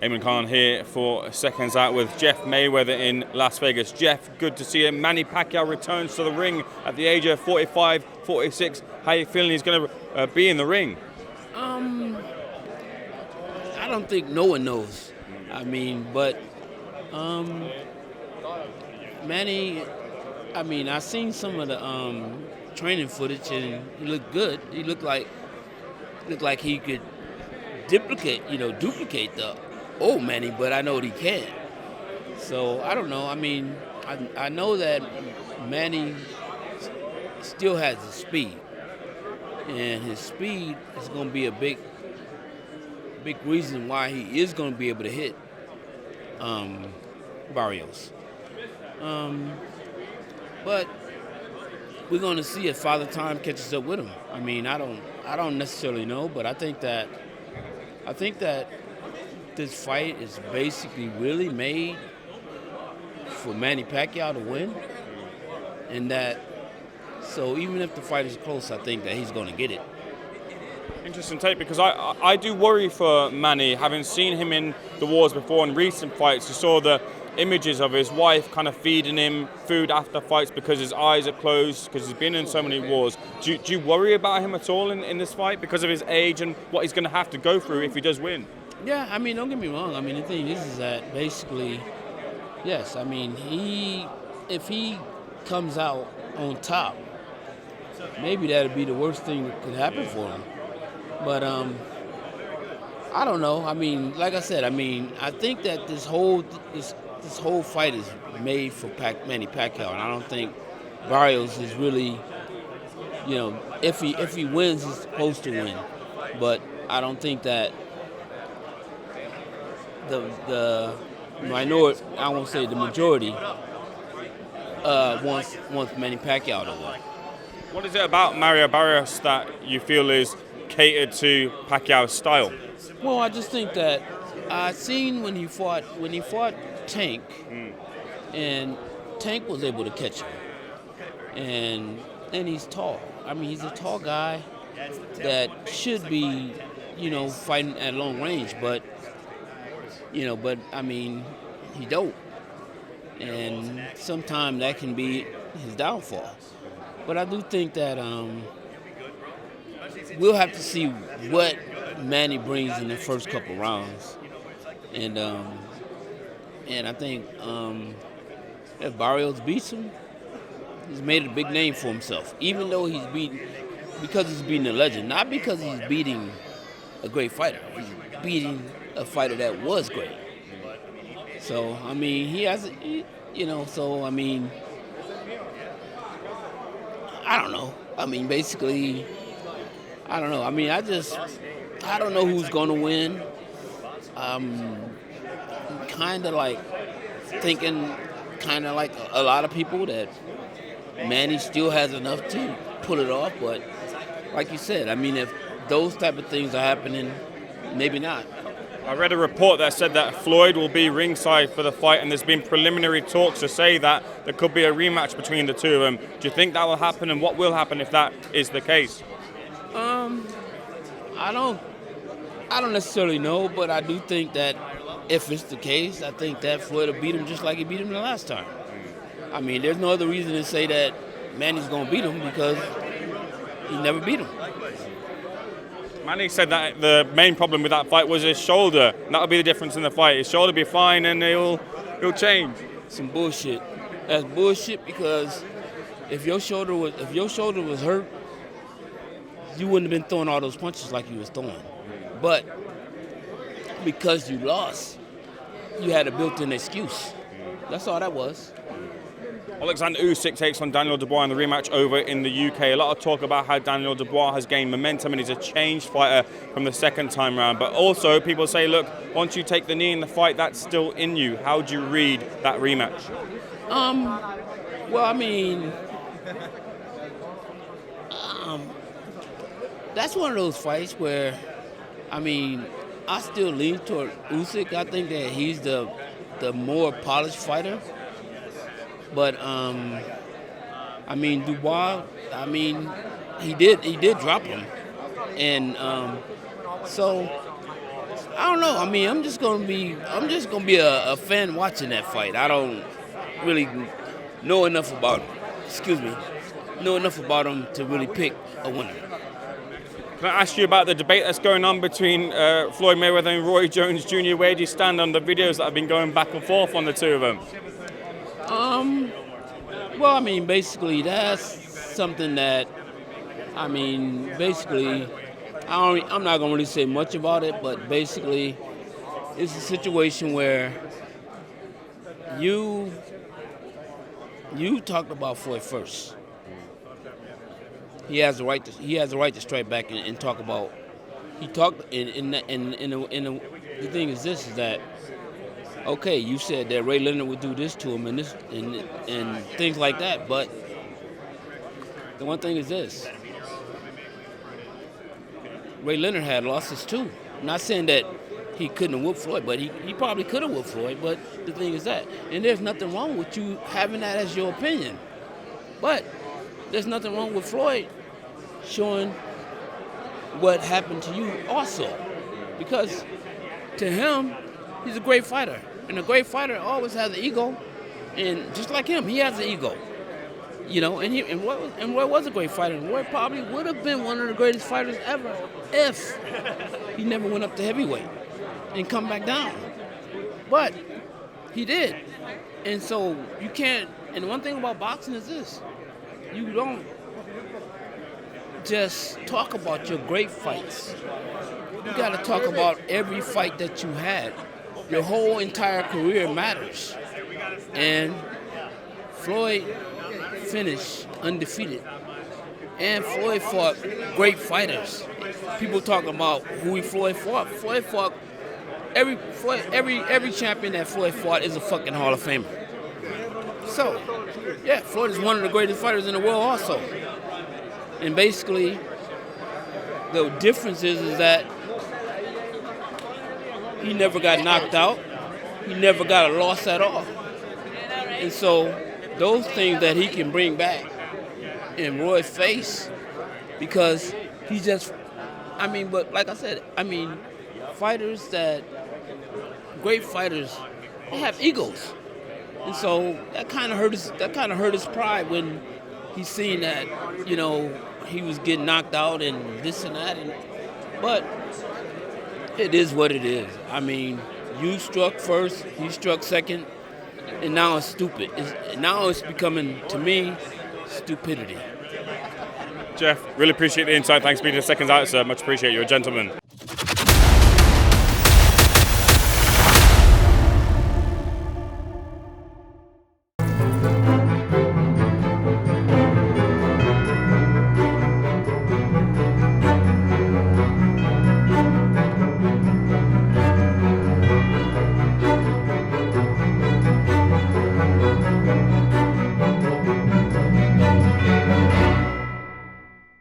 Eamon Khan here for Seconds Out with Jeff Mayweather in Las Vegas. Jeff, good to see you. Manny Pacquiao returns to the ring at the age of 45, 46. How are you feeling he's going to be in the ring? I don't think no one knows. But Manny, I seen some of the training footage and he looked good. He looked like he could duplicate the old Manny, but I know that he can't. So I don't know. I know that Manny still has the speed, and his speed is going to be a big reason why he is going to be able to hit Barrios. But we're going to see if Father Time catches up with him. I don't necessarily know, but I think that this fight is basically really made for Manny Pacquiao to win, and that so even if the fight is close, I think that he's going to get it. Interesting take, because I do worry for Manny, having seen him in the wars before in recent fights. You saw the images of his wife kind of feeding him food after fights because his eyes are closed, because he's been in so many wars. Do you worry about him at all in this fight because of his age and what he's going to have to go through if he does win? Yeah, don't get me wrong. The thing is that basically, yes, if he comes out on top, maybe that'd be the worst thing that could happen for him. But I don't know. Like I said, I think that this whole fight is made for Manny Pacquiao, and I don't think Barrios is really, if he wins, he's supposed to win. But I don't think that the minority, I won't say the majority, wants Manny Pacquiao to win. What is it about Mario Barrios that you feel is catered to Pacquiao's style? Well, I just think that I seen when he fought Tank, and Tank was able to catch him, and he's tall. He's a tall guy that should be, fighting at long range, but he don't, and sometimes that can be his downfall. But I do think that we'll have to see what Manny brings in the first couple rounds, and I think if Barrios beats him, he's made a big name for himself. Even though he's beating a legend, not because he's beating a great fighter. He's beating a fighter that was great. So he has, So I don't know. Basically, I don't know. I don't know who's going to win. Kind of like thinking, like a lot of people, that Manny still has enough to pull it off. But like you said, if those type of things are happening, maybe not. I read a report that said that Floyd will be ringside for the fight, and there's been preliminary talks to say that there could be a rematch between the two of them. Do you think that will happen, and what will happen if that is the case? I don't necessarily know, but I do think that if it's the case, I think that Floyd will beat him just like he beat him the last time. There's no other reason to say that Manny's going to beat him, because he never beat him. Manny said that the main problem with that fight was his shoulder. That would be the difference in the fight. His shoulder will be fine, and he'll change. Some bullshit. That's bullshit, because if your shoulder was hurt, you wouldn't have been throwing all those punches like you was throwing. But because you lost, you had a built-in excuse. That's all that was. Alexander Usyk takes on Daniel Dubois in the rematch over in the UK. A lot of talk about how Daniel Dubois has gained momentum and he's a changed fighter from the second time round. But also people say, look, once you take the knee in the fight, that's still in you. How do you read that rematch? That's one of those fights where, I still lean toward Usyk. I think that he's the more polished fighter. But Dubois, he did drop him, and so I don't know. I mean, I'm just gonna be a fan watching that fight. I don't really know enough about him. Know enough about him to really pick a winner. Can I ask you about the debate that's going on between Floyd Mayweather and Roy Jones Jr.? Where do you stand on the videos that have been going back and forth on the two of them? Well, I mean, basically, that's something that, I mean, basically, I'm not going to really say much about it, but basically, it's a situation where you talked about Floyd first. He has the right to strike back and talk about. He talked the thing is this, is that, okay, you said that Ray Leonard would do this to him and things like that, but the one thing is this: Ray Leonard had losses too. I'm not saying that he couldn't have whooped Floyd, but he probably could have whooped Floyd. But the thing is that, and there's nothing wrong with you having that as your opinion, but there's nothing wrong with Floyd showing what happened to you also, because to him, he's a great fighter, and a great fighter always has an ego, and just like him, he has an ego, you know. And Roy was a great fighter. And Roy probably would have been one of the greatest fighters ever if he never went up to heavyweight and come back down, but he did. And so you can't. And one thing about boxing is this: you don't just talk about your great fights. You got to talk about every fight that you had. Your whole entire career matters. And Floyd finished undefeated. And Floyd fought great fighters. People talking about who Floyd fought. Floyd fought every champion that Floyd fought is a fucking Hall of Famer. So, yeah, Floyd is one of the greatest fighters in the world also. And basically, the difference is that he never got knocked out. He never got a loss at all. And so, those things that he can bring back in Roy's face, because he just, I mean, but like I said, I mean, great fighters, they have egos. And so that kind of hurt his pride when he's seen that, you know, he was getting knocked out and this and that. But it is what it is. I mean, you struck first, he struck second, and now it's stupid. Now it's becoming, to me, stupidity. Jeff, really appreciate the insight. Thanks for being the seconds out, sir. Much appreciate you. You're a gentleman.